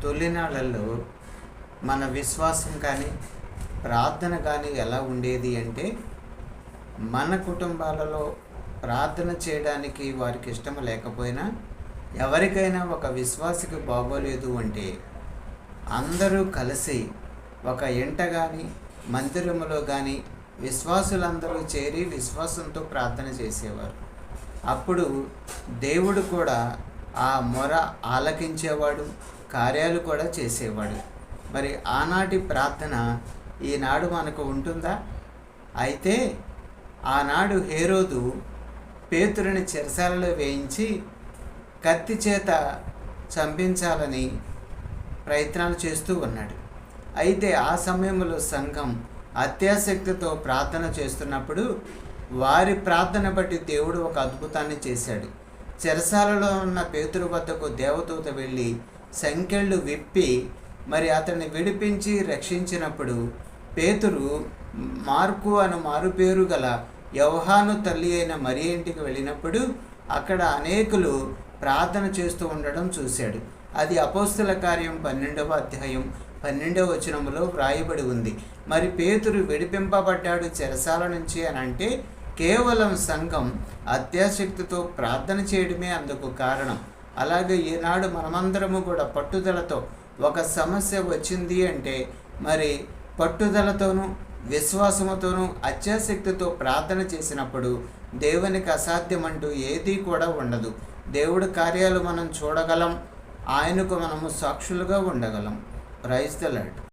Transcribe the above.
తొలినాళ్ళల్లో మన విశ్వాసం కానీ ప్రార్థన కానీ ఎలా ఉండేది అంటే, మన కుటుంబాలలో ప్రార్థన చేయడానికి వారికి ఇష్టం లేకపోయినా, ఎవరికైనా ఒక విశ్వాసికి బాగోలేదు అంటే అందరూ కలిసి ఒక ఇంట కానీ మందిరములో కానీ విశ్వాసులందరూ చేరి విశ్వాసంతో ప్రార్థన చేసేవారు. అప్పుడు దేవుడు కూడా ఆ మొర ఆలకించేవాడు, కార్యాలు కూడా చేసేవాడు. మరి ఆనాటి ప్రార్థన ఈనాడు మనకు ఉంటుందా? అయితే ఆనాడు హేరోదు పేతురుని చెరసాలలో వేయించి కత్తి చేత చంపించాలని ప్రయత్నాలు చేస్తూ ఉన్నాడు. అయితే ఆ సమయంలో సంఘం అత్యాసక్తితో ప్రార్థన చేస్తున్నప్పుడు వారి ప్రార్థన బట్టి దేవుడు ఒక అద్భుతాన్ని చేశాడు. చెరసాలలో ఉన్న పేతురు వద్దకు దేవదూత వెళ్ళి సంకెళ్ళు విప్పి మరి అతన్ని విడిపించి రక్షించినప్పుడు, పేతురు మార్కు అను మారుపేరు గల యోహాను తల్లి అయిన మరి ఇంటికి వెళ్ళినప్పుడు అక్కడ అనేకులు ప్రార్థన చేస్తూ ఉండడం చూశాడు. అది అపోస్తుల కార్యం 12వ అధ్యాయం 12వ వచనములో వ్రాయబడి ఉంది. మరి పేతురు విడిపింపబడ్డాడు చెరసాల నుంచి అని అంటే కేవలం సంఘం అత్యాసక్తితో ప్రార్థన చేయడమే అందుకు కారణం. అలాగే ఈనాడు మనమందరము కూడా పట్టుదలతో ఒక సమస్య వచ్చింది అంటే మరి పట్టుదలతోనూ విశ్వాసముతోనూ అత్యాసక్తితో ప్రార్థన చేసినప్పుడు దేవునికి అసాధ్యమంటూ ఏదీ కూడా ఉండదు. దేవుడి కార్యాలు మనం చూడగలం, ఆయనకు మనము సాక్షులుగా ఉండగలం. Praise the lord.